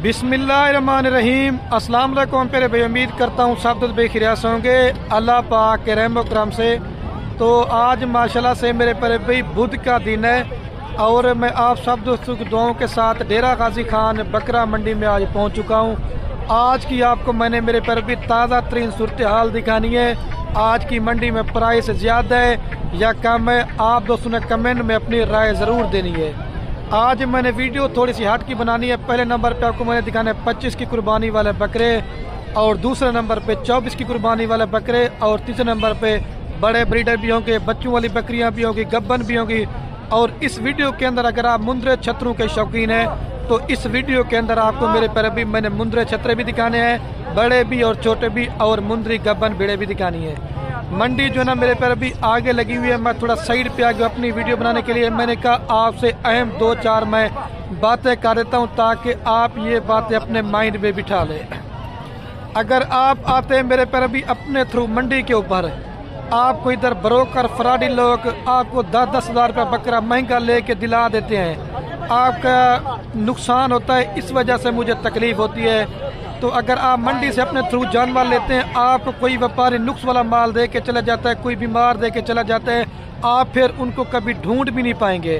बिस्मिल्लाहिर्रहमानिर्रहीम। अस्सलाम वालेकुम प्यारे भाई, उम्मीद करता हूँ सब तो बेखिरियास होंगे अल्लाह पाक के रहम करम से। तो आज माशाल्लाह से मेरे प्यारे भाई बुध का दिन है और मैं आप सब दोस्तों की दुआओं के साथ डेरा गाजी खान बकरा मंडी में आज पहुँच चुका हूँ। आज की आपको मैंने मेरे प्यारे भाई ताज़ा तरीन सूरत हाल दिखानी है। आज की मंडी में प्राइस ज़्यादा है या कम है, आप दोस्तों ने कमेंट में अपनी राय ज़रूर देनी है। आज मैंने वीडियो थोड़ी सी हट की बनानी है। पहले नंबर पे आपको मैंने दिखाना है 25 की कुर्बानी वाले बकरे, और दूसरे नंबर पे 24 की कुर्बानी वाले बकरे, और तीसरे नंबर पे बड़े ब्रीडर भी होंगे, बच्चों वाली बकरियां भी होंगी, गब्बन भी होंगी। और इस वीडियो के अंदर अगर आप मुंद्रे छतरों के शौकीन हैं तो इस वीडियो के अंदर आपको मेरे पर भी मैंने मुंद्रे छतरे भी दिखाने हैं, बड़े भी और छोटे भी, और मुंद्री गब्बन भेड़े भी दिखानी है। मंडी जो है ना मेरे पैर अभी आगे लगी हुई है। मैं थोड़ा साइड पे आ गया अपनी वीडियो बनाने के लिए। मैंने कहा आपसे अहम 2-4 मैं बातें कर देता हूँ ताकि आप ये बातें अपने माइंड में बिठा लें। अगर आप आते हैं मेरे पैर अभी अपने थ्रू मंडी के ऊपर, आपको इधर ब्रोकर फ्रॉडी लोग आपको 10-10 हज़ार रुपया बकरा महंगा लेके दिला देते हैं, आपका नुकसान होता है। इस वजह से मुझे तकलीफ होती है। तो अगर आप मंडी से अपने थ्रू जानवर लेते हैं, आपको कोई व्यापारी नुक्स वाला माल दे के चला जाता है, कोई बीमार दे के चला जाता है, आप फिर उनको कभी ढूंढ भी नहीं पाएंगे।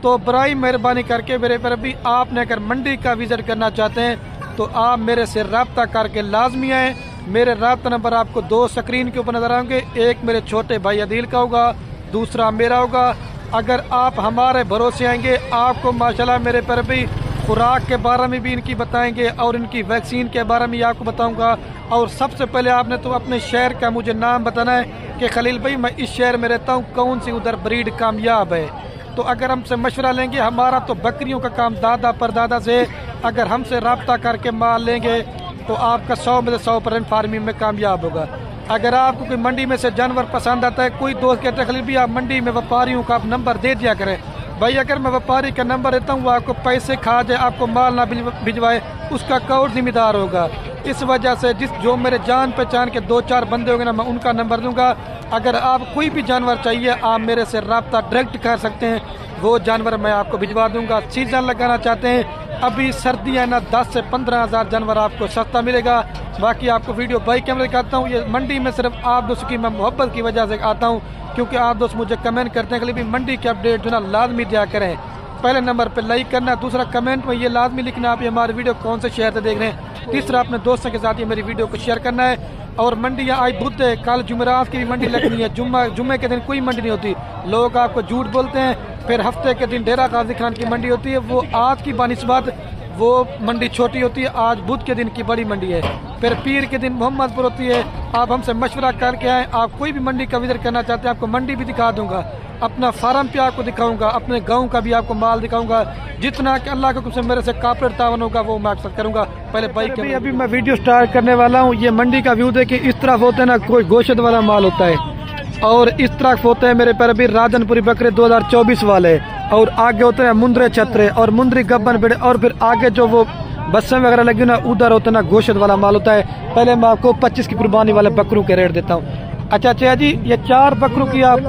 तो बराई मेहरबानी करके मेरे पर भी आपने अगर मंडी का विजिट करना चाहते हैं तो आप मेरे से रब्ता करके लाजमी आए। मेरे रब्ता नंबर आपको 2 स्क्रीन के ऊपर नजर आएंगे। एक मेरे छोटे भाई अदील का होगा, दूसरा मेरा होगा। अगर आप हमारे भरोसे आएंगे, आपको माशाल्लाह मेरे पर भी खुराक के बारे में भी इनकी बताएंगे और इनकी वैक्सीन के बारे में आपको बताऊंगा। और सबसे पहले आपने तो अपने शहर का मुझे नाम बताना है कि खलील भाई मैं इस शहर में रहता हूं, कौन सी उधर ब्रीड कामयाब है। तो अगर हमसे मशवरा लेंगे, हमारा तो बकरियों का काम दादा परदादा से, अगर हमसे रब्ता करके माल लेंगे तो आपका 100 में से 100% फार्मिंग में कामयाब होगा। अगर आपको कोई मंडी में से जानवर पसंद आता है, कोई दोस्त कहते हैं खलील भी आप मंडी में व्यापारियों का आप नंबर दे दिया करें। भाई अगर मैं व्यापारी का नंबर देता हूँ वो आपको पैसे खा जाए, आपको माल ना भिजवाए, उसका कौन जिम्मेदार होगा। इस वजह से जो मेरे जान पहचान के 2-4 बंदे होंगे ना, मैं उनका नंबर दूंगा। अगर आप कोई भी जानवर चाहिए आप मेरे से रब्ता डायरेक्ट कर सकते हैं, वो जानवर मैं आपको भिजवा दूंगा। सीजन लगाना चाहते हैं, अभी सर्दियाँ ना 10 से 15 हज़ार जानवर आपको सस्ता मिलेगा। बाकी आपको वीडियो बाई कैमरे दिखाता हूँ। ये मंडी में सिर्फ आप दोस्तों की मैं मोहब्बत की वजह से आता हूँ, क्योंकि आप दोस्त मुझे कमेंट करते हैं कि मंडी के अपडेट जो ना लाजमी दिया करें। पहले नंबर पे लाइक करना, दूसरा कमेंट में ये लाजमी लिखना आप ये हमारी वीडियो कौन से शहर से देख रहे हैं, तीसरा अपने दोस्तों के साथ ये मेरी वीडियो को शेयर करना है। और मंडियाँ आज बुध है, कल जुमेरात की भी मंडी लगनी है, जुम्मे के दिन कोई मंडी नहीं होती। लोग आपको झूठ बोलते हैं। फिर हफ्ते के दिन डेरा गाजी खान की मंडी होती है, वो आज की बानिस्बत वो मंडी छोटी होती है। आज बुध के दिन की बड़ी मंडी है। फिर पीर के दिन मोहम्मदपुर होती है। आप हमसे मशवरा करके आए, आप कोई भी मंडी का विजिट करना चाहते हैं, आपको मंडी भी दिखा दूंगा, अपना फार्म पे आपको दिखाऊंगा, अपने गांव का भी आपको माल दिखाऊंगा। जितना कि अल्लाह के हुक्म से मेरे से कापड़ तावन होगा वो मैं अक्सर करूंगा। पहले बाइक अभी मैं वीडियो स्टार्ट करने वाला हूँ। ये मंडी का व्यू देखिए, इस तरफ होता है ना कोई गोश्त वाला माल होता है, और इस तरफ होते हैं मेरे पैर अभी राजनपुरी बकरे 2024 वाले, और आगे होते हैं मुंद्रे छतरे और मुंद्री गब्बन बेड़े, और फिर आगे जो वो बसें वगैरह लगी ना उधर होता है ना गोश्त वाला माल होता है। पहले मैं आपको 25 की कुर्बानी वाले बकरों के रेट देता हूँ। अच्छा चैया जी, ये 4 बकरों की आप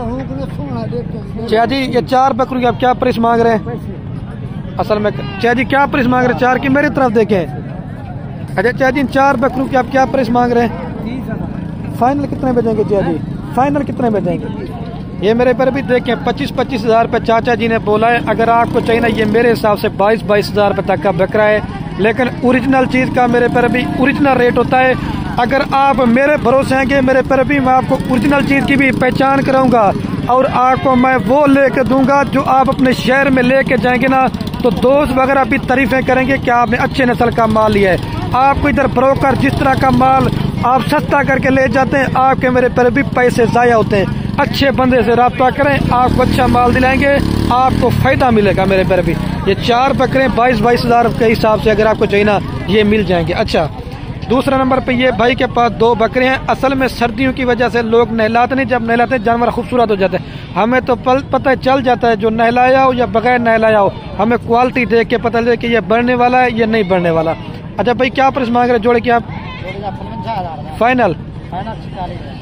चैया जी ये 4 बकरों की आप क्या प्राइस मांग रहे हैं? असल में चैया जी क्या प्राइस मांग रहे हैं? 4 की मेरी तरफ देखें। अच्छा चैया जी 4 बकरों की आप क्या प्राइस मांग रहे हैं? फाइनल कितने बजेंगे चैया जी? फाइनल कितने में देंगे? ये मेरे पर भी देखें 25-25 हज़ार रुपये चाचा जी ने बोला है। अगर आपको चाहिए ना, ये मेरे हिसाब से 22-22 हज़ार रुपये तक का बकरा है, लेकिन ओरिजिनल चीज़ का मेरे पर भी ओरिजिनल रेट होता है। अगर आप मेरे भरोसे आएंगे मेरे पर भी मैं आपको ओरिजिनल चीज़ की भी पहचान कराऊंगा, और आपको मैं वो लेकर दूंगा जो आप अपने शहर में लेके जाएंगे ना तो दोस्त वगैरह भी तारीफें करेंगे कि आपने अच्छे नस्ल का माल लिया है। आपको इधर ब्रोकर जिस तरह का माल आप सस्ता करके ले जाते हैं, आपके मेरे पर भी पैसे ज़ाया होते हैं। अच्छे बंदे से रब्ता करें, आपको अच्छा माल दिलाएंगे, आपको फायदा मिलेगा। मेरे पर भी ये 4 बकरे 22-22 हज़ार के हिसाब से अगर आपको चाहिए ना ये मिल जाएंगे। अच्छा दूसरा नंबर पे ये भाई के पास 2 बकरे हैं। असल में सर्दियों की वजह से लोग नहलाते नहीं, जब नहलाते जानवर खूबसूरत हो जाते हैं। हमें तो पता चल जाता है जो नहलाया हो या बगैर नहलाया हो, हमें क्वालिटी देख के पता चले कि ये बढ़ने वाला है या नहीं बढ़ने वाला। अच्छा भाई क्या प्राइस मांग रहे जोड़े की आप? फाइनल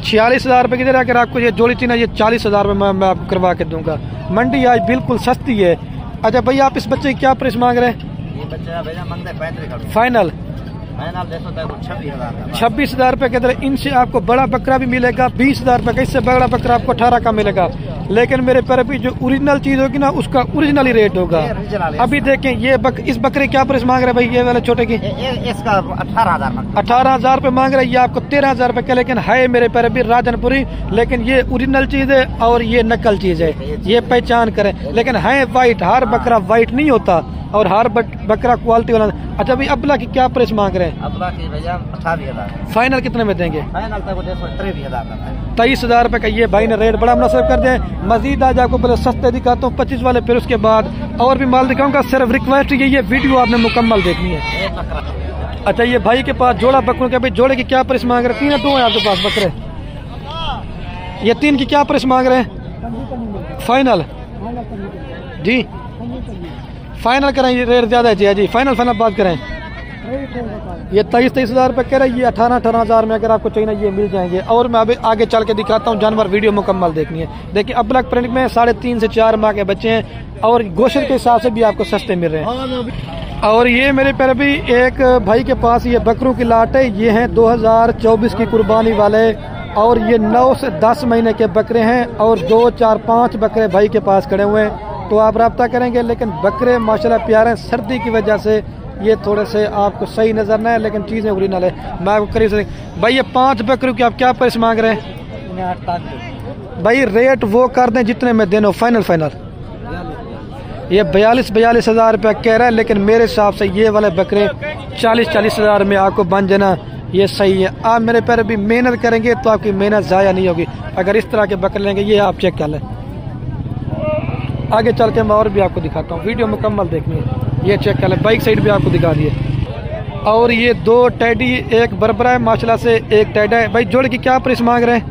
46 हज़ार रुपये की दे रहा। अगर आपको ये जोड़ी थी ना ये 40 हज़ार रुपये मैं आपको करवा के दूंगा। मंडी आज बिल्कुल सस्ती है। अच्छा भाई आप इस बच्चे की क्या प्राइस मांग रहे हैं? फाइनल 26,000 26,000 रुपये के अंदर इनसे आपको बड़ा बकरा भी मिलेगा, 20,000 रुपये का, इससे बड़ा बकरा आपको 18 का मिलेगा। लेकिन मेरे पर अभी जो ओरिजिनल चीज होगी ना उसका ओरिजिनल ही रेट होगा। अभी देखें ये इस बकरे क्या प्राइस मांग रहे हैं भाई, ये वाले छोटे की इसका 18,000 रुपये मांग रहे हैं। ये आपको 13,000 रुपये का, लेकिन है मेरे पर अभी राजनपुरी, लेकिन ये ओरिजिनल चीज है और ये नकल चीज है, ये पहचान करें। लेकिन है वाइट, हर बकरा वाइट नहीं होता और हर बकरा क्वालिटी वाला। अच्छा भाई अबला की क्या प्राइस मांग रहे हैं? अबला की भैया 28,000। फाइनल कितने में देंगे? फाइनल तक 23,000। 23,000 रुपये का ये भाई ने रेट बड़ा मुनासिब कर दिया। मजीद आज आपको पहले सस्ते दिखाता हूँ 25 वाले, फिर उसके बाद और भी माल दिखाऊंगा। सिर्फ रिक्वेस्ट ये वीडियो आपने मुकम्मल देखनी है। अच्छा ये भाई के पास जोड़ा बकरों के, भाई जोड़े की क्या प्राइस मांग रहे हैं? 3 या 2 है आपके पास बकरे? ये 3 की क्या प्राइस मांग रहे हैं? फाइनल जी, फाइनल करें, ये रेट ज्यादा है जी। फाइनल बात करें, ये 23,000 रुपये कह रहे हैं। ये 18,000 में अगर आपको चाहिए ना ये मिल जाएंगे। और मैं अभी आगे चल के दिखाता हूँ जानवर, वीडियो मुकम्मल देखनी है। देखिए अबलक प्रिंट में 3.5 से 4 माह के बच्चे हैं और गोश्त के हिसाब से भी आपको सस्ते मिल रहे हैं। और ये मेरे पर भी एक भाई के पास ये बकरों की लाट है। ये हैं 2024 की कुर्बानी वाले और ये 9 से 10 महीने के बकरे हैं और 2, 4, 5 बकरे भाई के पास खड़े हुए हैं। तो आप रब्ता करेंगे, लेकिन बकरे माशाल्लाह प्यारे हैं। सर्दी की वजह से ये थोड़े से आपको सही नजर ना है, लेकिन चीजें ओरिजिनल है। मैं आपको करीब से भाई ये 5 बकरों की आप क्या प्राइस मांग रहे हैं? भाई रेट वो कर दें जितने में देना। फाइनल ये 42,000 रुपया कह रहा है, लेकिन मेरे हिसाब से ये वाले बकरे 40,000 में आपको बन जाना ये सही है। आप मेरे पैर भी मेहनत करेंगे तो आपकी मेहनत ज़ाया नहीं होगी। अगर इस तरह के बकरे लेंगे, ये आप चेक कर लें। आगे चल के मैं और भी आपको दिखाता हूँ, वीडियो मुकम्मल देखनी है। ये चेक कर लें, बाइक साइड भी आपको दिखा दिए। और ये 2 टैडी, एक बरबरा है माशाल्लाह से, एक टैडा है। भाई जोड़ की क्या प्राइस मांग रहे हैं?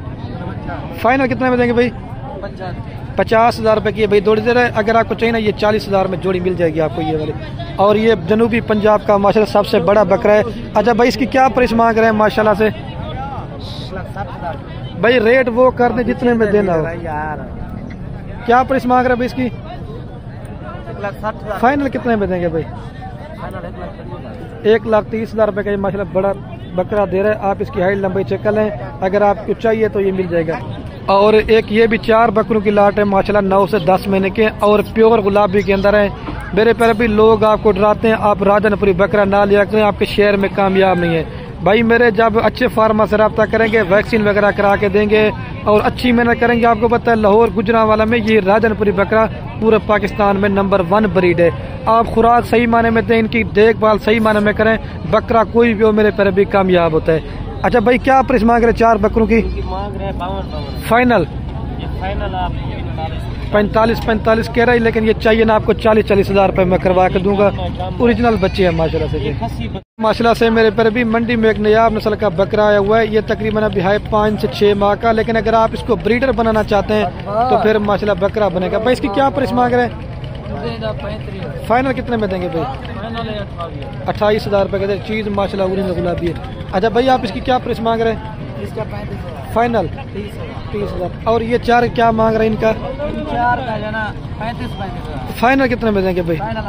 फाइनल कितने में देंगे भाई? 50,000 रुपये की भाई जोड़ी दे रहे हैं। अगर आपको चाहिए ना ये 40,000 में जोड़ी मिल जाएगी आपको ये वाली। और ये जनूबी पंजाब का माशाल्लाह सबसे बड़ा बकरा है। अच्छा भाई इसकी क्या प्राइस मांग रहे हैं माशाल्लाह से? भाई रेट वो कर दे जितने में देना हो। क्या प्राइस मांग रहे हैं भाई इसकी? 1,60,000। फाइनल कितने में देंगे भाई? 1,30,000 रुपये का ये माशाल्लाह बड़ा बकरा दे रहा है। आप इसकी हाइट लंबाई चेक कर लें, अगर आपको चाहिए तो ये मिल जाएगा। और एक ये भी 4 बकरों की लाट है माशाल्लाह, 9 से 10 महीने के और प्योर गुलाबी के अंदर है। मेरे पर भी लोग आपको डराते हैं आप राजनपुरी बकरा ना लिया करें, आपके शहर में कामयाब नहीं है। भाई मेरे जब अच्छे फार्मा से रब्ता करेंगे, वैक्सीन वगैरह करा के देंगे और अच्छी मेहनत करेंगे, आपको पता है लाहौर गुजरांवाला में ये राजनपुरी बकरा पूरे पाकिस्तान में नंबर 1 ब्रीड है। आप खुराक सही माने में दें, इनकी देखभाल सही माने में करें, बकरा कोई भी हो मेरे पर भी कामयाब होता है। अच्छा भाई क्या प्राइस मांग रहे 4 बकरों की? मांग रहे 52। फाइनल? फाइनल आप 45 कह रहा है, लेकिन ये चाहिए ना आपको 40,000 रुपये मैं करवा के दूंगा। ओरिजिनल बच्चे हैं माशाल्लाह से। माशाल्लाह से मेरे पर भी मंडी में एक नयाब नस्ल का बकरा आया हुआ है। ये तकरीबन अभी है 5 से 6 माह का, लेकिन अगर आप इसको ब्रीडर बनाना चाहते हैं तो फिर माशाल्लाह बकरा बनेगा। भाई इसकी क्या प्राइस मांग रहे हैं? फाइनल कितने में देंगे भाई? 28,000 रुपये का चीज़ माशाल्लाह ओरिजिनल गुलाबी है। अच्छा भाई आप इसकी क्या प्राइस मांग रहे हैं? इसका फाइनल 30,000। और ये 4 क्या मांग रहे हैं इनका? 4 का जो ना 35,000। फाइनल कितने में देंगे भाई? फाइनल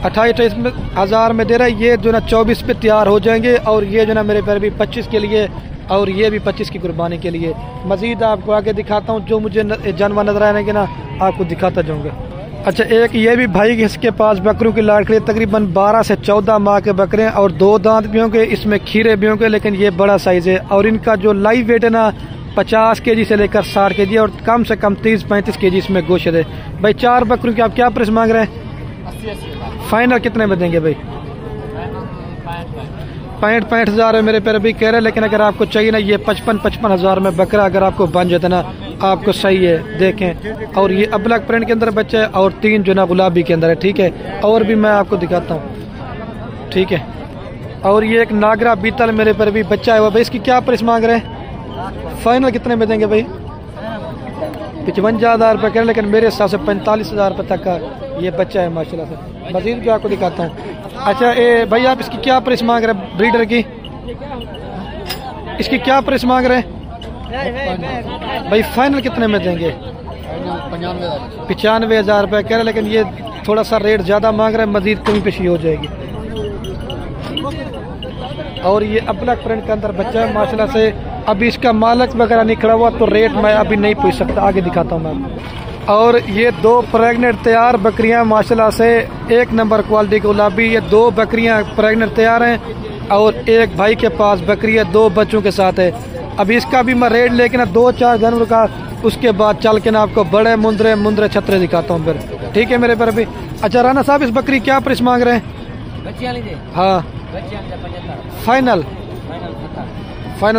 28,000 में दे रहा है। ये जो ना 24 पे तैयार हो जाएंगे और ये जो ना मेरे पैर भी 25 के लिए और ये भी 25 की कुर्बानी के लिए। मजीद आपको आगे दिखाता हूँ, जो मुझे जानवर नजर आएंगे ना आपको दिखाता जाऊँगा। अच्छा एक ये भी भाई इसके पास बकरों की लाट खड़ी, तकरीबन 12 से 14 माह के बकरे हैं और 2 दांत भी होंगे, इसमें खीरे भी होंगे, लेकिन ये बड़ा साइज है। और इनका जो लाइव वेट है ना 50 kg से लेकर 60 kg और कम से कम 30-35 kg इसमें गोश्त है। भाई 4 बकरों की आप क्या प्राइस मांग रहे हैं? फाइनल कितने में देंगे भाई? 65,000 मेरे पैर भी कह रहे हैं, लेकिन अगर आपको चाहिए ना ये 55,000 में बकरा अगर आपको बन जाता ना आपको सही है। देखें और ये अबलक प्रिंट के अंदर बच्चा है और 3 जो ना गुलाबी के अंदर है। ठीक है, और भी मैं आपको दिखाता हूँ। ठीक है, और ये एक नागरा बीतल मेरे पर भी बच्चा है वो। भाई इसकी क्या प्राइस मांग रहे हैं? फाइनल कितने में देंगे भाई? 55,000 रुपये कह रहे हैं, लेकिन मेरे हिसाब से 45,000 रुपये तक का ये बच्चा है माशाल्लाह से। मजीद भी आपको दिखाता हूँ। अच्छा भाई आप इसकी क्या प्राइस मांग रहे हैं ब्रीडर की? इसकी क्या प्राइस मांग रहे हैं भाई? फाइनल कितने में देंगे? 95,000 रुपये कह रहे हैं, लेकिन ये थोड़ा सा रेट ज़्यादा मांग रहे हैं, मजीद कमी पेशी हो जाएगी। और ये अब्लक प्रिंट के अंदर बच्चा है माशाल्लाह से। अभी इसका मालक वगैरह नहीं खड़ा हुआ तो रेट मैं अभी नहीं पूछ सकता, आगे दिखाता हूँ मैं आपको। और ये 2 प्रेग्नेंट तैयार बकरियां माशाल्लाह से, एक नंबर क्वालिटी गुलाबी। ये 2 बकरियां प्रेग्नेंट तैयार हैं और एक भाई के पास बकरी है 2 बच्चों के साथ है। अभी इसका भी मैं रेट लेके ना 2-4 जानवर का उसके बाद चल के ना आपको बड़े मुंदरे छतरे दिखाता हूँ फिर, ठीक है मेरे पर अभी। अच्छा राना साहब, इस बकरी क्या प्राइस मांग रहे हैं? हाँ फाइनल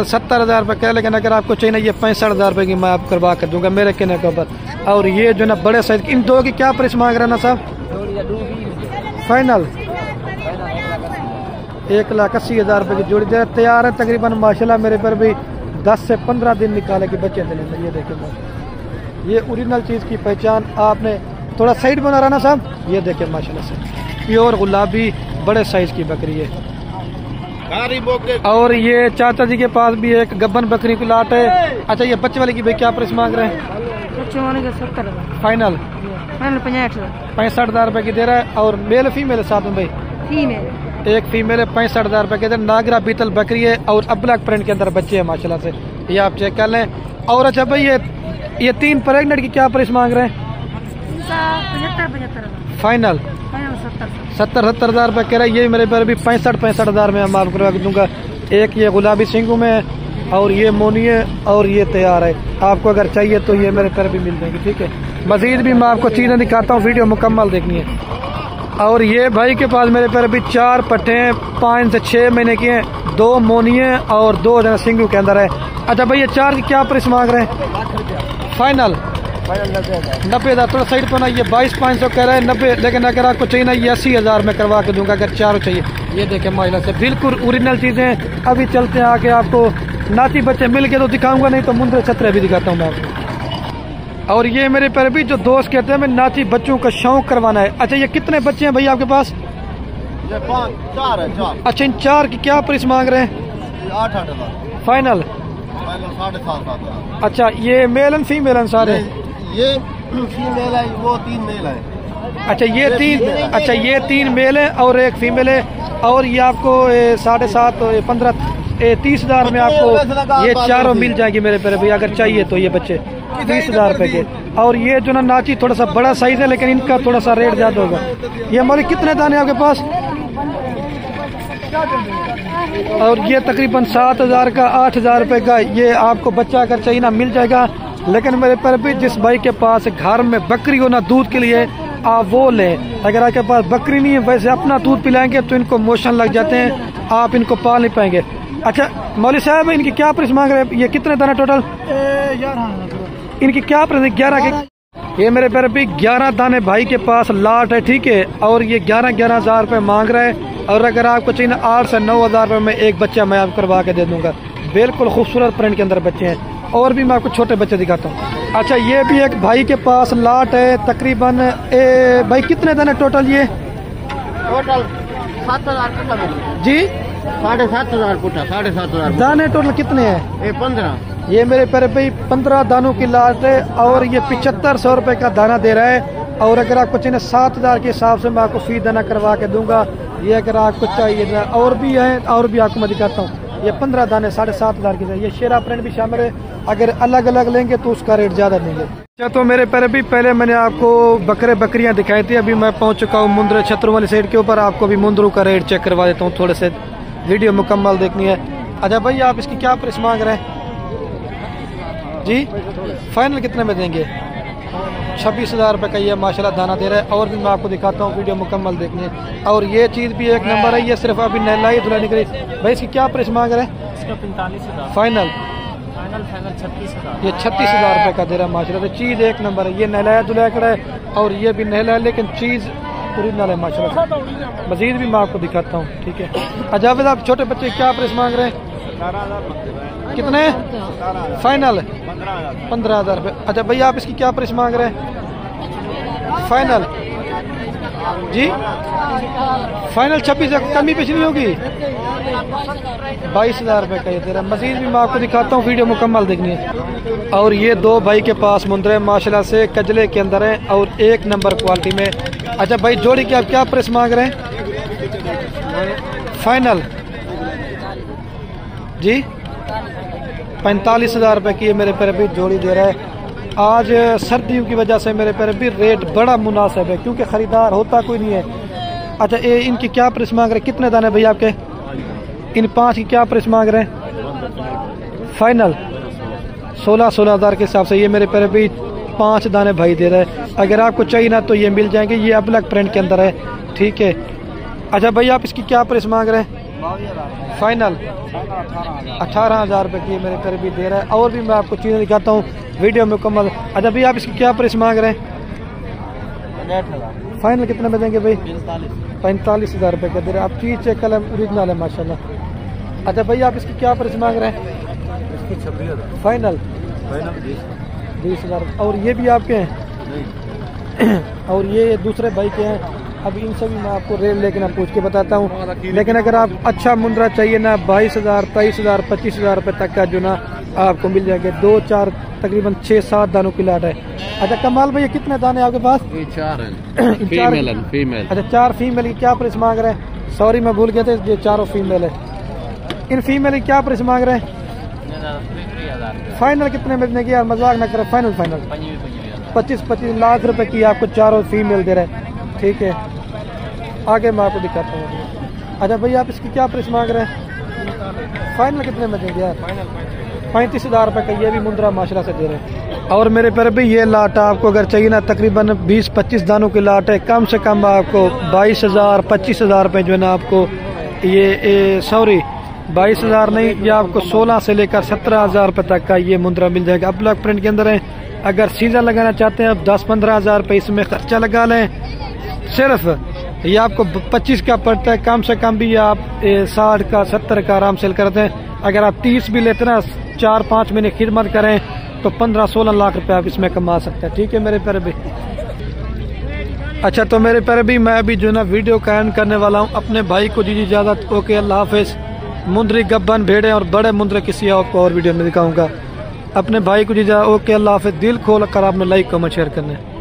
70,000 रुपये कह, लेकिन अगर आपको चाहिए ये 65,000 रुपये की मैं आप करवा कर दूंगा मेरे कहने के ऊपर। और ये जो ना बड़े साइज, इन 2 की क्या प्राइस मांग रहे हैं ना साहब? फाइनल 1,80,000 रुपये की जोड़ी दे तैयार है तकरीबन माशाल्लाह मेरे पर भी 10 से 15 दिन निकाले के बच्चे देने में। ये देखिए ये ओरिजिनल चीज़ की पहचान। आपने थोड़ा साइड बना रहा ना साहब, ये देखिए माशाल्लाह से प्योर गुलाबी बड़े साइज की बकरी है। और ये चाचा जी के पास भी एक गब्बन बकरी की लाट है। अच्छा ये बच्चे वाले की भाई क्या प्राइस मांग रहे हैं? बच्चे वाले का 70,000 फाइनल 65,000 रुपये की दे रहा है। और मेल फीमेल साथ में भाई? फीमेल, एक फीमेल है 65,000 रुपये के अंदर, नागरा बीतल बकरी है और अब्लक प्रिंट के अंदर बच्चे हैं माशाल्लाह से, ये आप चेक कर लें। और अच्छा भाई ये 3 प्रेग्नेंट की क्या प्राइस मांग रहे हैं? 75,000 फाइनल 70,000 रुपये कह रहा है। ये मेरे पर भी 65,000 में हम आपको करवा दूंगा। एक ये गुलाबी सिंगू में है और ये मोनी है और ये तैयार है। आपको अगर चाहिए तो ये मेरे पर भी मिल जाएगी, ठीक है। मजीद भी मैं आपको चीज़ें दिखाता हूँ, वीडियो मुकम्मल देखनी है। और ये भाई के पास मेरे पर भी 4 पट्टे हैं, 5 से 6 महीने की हैं, 2 मोनी है और 2 जना सिंगू के अंदर है। अच्छा भाई ये 4 की क्या प्राइस मांग रहे हैं? फाइनल 90,000। थोड़ा साइड पर ना, ये 22,500 कह रहा है 90, लेकिन अगर आपको चाहिए ना ये 80,000 में करवा के दूंगा अगर 4 चाहिए। ये देखें माइला से बिल्कुल ओरिजिनल चीज़ें। अभी चलते हैं आके आपको नाती बच्चे मिल के तो दिखाऊंगा, नहीं तो मुंदरे छतरे भी दिखाता हूँ मैं आपको। और ये मेरे पर भी जो दोस्त कहते हैं मैं नाती बच्चों का शौक करवाना है। अच्छा ये कितने बच्चे हैं भाई आपके पास? 4 है। अच्छा इन 4 की क्या प्राइस मांग रहे हैं? 8,000 फाइनल 7,500। अच्छा ये मेल एंड फीमेल हैं सारे? ये फीमेल है, वो 3 मेल है। अच्छा ये 3 मेल है और एक फीमेल है। और ये आपको 7.5 15 30,000 में आपको ये चारों मिल जाएगी मेरे पे भैया, अगर चाहिए तो ये बच्चे 30,000 रुपए के। और ये जो ना नाची थोड़ा सा बड़ा साइज है लेकिन इनका थोड़ा सा रेट ज्यादा होगा। ये हमारे कितने दाने आपके पास? और ये तकरीबन 7,000 का 8,000 रुपए का ये आपको बच्चा अगर चाहिए ना मिल जाएगा। लेकिन मेरे पर भी जिस भाई के पास घर में बकरी हो ना दूध के लिए आप वो लें। अगर आपके पास बकरी नहीं है वैसे अपना दूध पिलाएंगे तो इनको मोशन लग जाते हैं, आप इनको पाल नहीं पाएंगे। अच्छा मौली साहब इनकी क्या प्राइस मांग रहे हैं? ये कितने दाना टोटल? 11 इनकी क्या प्राइस? 11 के। ये मेरे पर भी 11 दाने भाई के पास लाट है, ठीक है। और ये 11,000 रुपए मांग रहा है। और अगर आपको चाहिए ना 8 से 9,000 रुपए में एक बच्चा मैं आपको करवा के दे दूंगा। बिल्कुल खूबसूरत प्रिंट के अंदर बच्चे हैं। और भी मैं आपको छोटे बच्चे दिखाता हूँ। अच्छा ये भी एक भाई के पास लाट है तकरीबन भाई कितने दाने टोटल? ये टोटल 7,000 जी 7,500 पुटा 7,500 दाने टोटल कितने हैं? ये 15। ये मेरे पर भाई 15 दानों की लाट है और ये 7,500 रुपए का दाना दे रहा है। और अगर आपको चाहिए 7,000 के हिसाब से मैं आपको फी दाना करवा के दूंगा। ये अगर आपको चाहिए और भी है और भी आपको मैं दिखाता हूँ। ये 15 दाने 7,500 के। ये शेरा प्रिंट भी शामिल है, अगर अलग अलग लेंगे तो उसका रेट ज्यादा देंगे। अच्छा तो मेरे पर भी पहले मैंने आपको बकरियां दिखाई थी, अभी मैं पहुंच चुका हूँ मुंद्रे छतरों वाली साइड के ऊपर। आपको भी मुंद्रों का रेट चेक करवा देता हूँ, थोड़े से वीडियो मुकम्मल देखनी है। अच्छा भाई आप इसकी क्या प्राइस मांग रहे हैं जी? फाइनल कितने में देंगे? 26,000 रुपये का ये माशाल्लाह दाना दे रहा है। और भी मैं आपको दिखाता हूँ, वीडियो मुकम्मल देखनी है। और ये चीज़ भी एक नंबर है, ये सिर्फ अभी नहलाई धुलाई निकली। भाई इसकी क्या प्राइस मांग रहे हैं? इसका 45,000 फाइनल 36,000। ये 36,000 रुपये का दे रहा है माशाल्लाह से। चीज़ एक नंबर है, ये नहलाया धुलाया खड़ा है और ये भी नहलाया, लेकिन चीज़ ओरिजिनल है माशाल्लाह से। मजीद भी मैं आपको दिखाता हूँ, ठीक है। अजावेद आप छोटे बच्चे क्या प्राइस मांग रहे हैं? कितने? फाइनल 15,000 रुपये। अच्छा भैया आप इसकी क्या प्राइस मांग रहे हैं? फाइनल जी फाइनल 26 कमी पेश नहीं होगी। 22,000 रुपये का ये दे रहा है। मजीद भी मैं आपको दिखाता हूँ, वीडियो मुकम्मल देखनी है। और ये दो भाई के पास मुंदरे माशाल्लाह से कजले के अंदर हैं और 1 नंबर क्वालिटी में। अच्छा भाई जोड़ी के आप क्या प्राइस मांग रहे हैं फाइनल जी? 45,000 रुपये की मेरे पैर भी जोड़ी दे रहा है। आज सर्दियों की वजह से मेरे पैर भी रेट बड़ा मुनासिब है क्योंकि ख़रीदार होता कोई नहीं है। अच्छा ये इनकी क्या प्राइस मांग रहे हैं? कितने दाने भैया आपके? इन 5 की क्या प्राइस मांग रहे हैं फाइनल? 16,000 के हिसाब से ये मेरे पैर भी 5 दाने भाई दे रहे हैं। अगर आपको चाहिए ना तो ये मिल जाएंगे। ये अबलग प्रिंट के अंदर है, ठीक है। अच्छा भैया आप इसकी क्या प्राइस मांग रहे हैं फाइनल? 18,000 रुपये की मेरे पैर भी दे रहा है। और भी मैं आपको चीज़ें दिखाता हूँ, वीडियो मुकम्मल। अच्छा भैया आप इसकी क्या प्राइस मांग रहे हैं फाइनल? कितने में देंगे भाई? 45,000 रुपये का दे रहे हैं। आप चीज़ चेक कलर ओरिजिनल है माशाल्लाह। अच्छा भैया आप इसकी क्या प्राइस मांग रहे हैं फाइनल? 20,000। और ये भी आपके हैं? और ये दूसरे भाई के हैं। अब इनसे भी मैं आपको रेट लेके ना पूछ के बताता हूँ। लेकिन अगर आप अच्छा मुंद्रा चाहिए ना 22,000, 23,000, 25,000 रुपये तक का जो ना आपको मिल जाएंगे। 2-4 तकरीबन 6-7 दानों की लाट है। अच्छा कमाल भैया कितने दाने आपके पास? 4 हैं फीमेल। अच्छा 4 फीमेल की क्या प्राइस मांग रहे हैं? सॉरी मैं भूल गया था, ये 4 फीमेल है। इन फीमेल की क्या प्राइस मांग रहे हैं फाइनल? कितने में देंगे यार, मजाक ना करें। फाइनल 25 लाख रुपए की आपको 4 फीमेल दे रहे हैं, ठीक है। आगे मैं आपको दिखाता हूँ। अच्छा भैया आप इसकी क्या प्राइस मांग रहे हैं फाइनल? कितने में देंगे यार? 35,000 रुपये का ये भी मुंद्रा माशरा से दे रहे हैं। और मेरे पर भी ये लाट आपको अगर चाहिए ना तकरीबन 20-25 दानों की लाट है। कम से कम आपको 22,000, 25,000 रुपये जो है ना आपको ये सॉरी 22,000 नहीं, ये आपको 16 से लेकर 17,000 रुपये तक का ये मुंद्रा मिल जाएगा। अब ब्लॉक प्रिंट के अंदर है। अगर सीजन लगाना चाहते हैं अब 10-15,000 रुपये इसमें खर्चा लगा लें। सिर्फ ये आपको 25 का पड़ता है। कम से कम भी आप 60 का 70 का आराम सेल करते हैं। अगर आप 30 भी लेते ना 4-5 महीने खिदमत करें तो 15-16 लाख रुपए आप इसमें कमा सकते हैं, ठीक है मेरे प्यारे भी। अच्छा तो मेरे प्यारे भी मैं अभी जो ना वीडियो का एंड करने वाला हूँ। अपने भाई को दीजिए इजाज़त। ओके अल्लाह हाफिज़। मुंदरी गब्बन भेड़े और बड़े मुंदरे किसी आपको और वीडियो में दिखाऊंगा। अपने भाई को दीजिए ओके अल्लाह हाफिज़। दिल खोल कर आपने लाइक कमेंट शेयर करना है।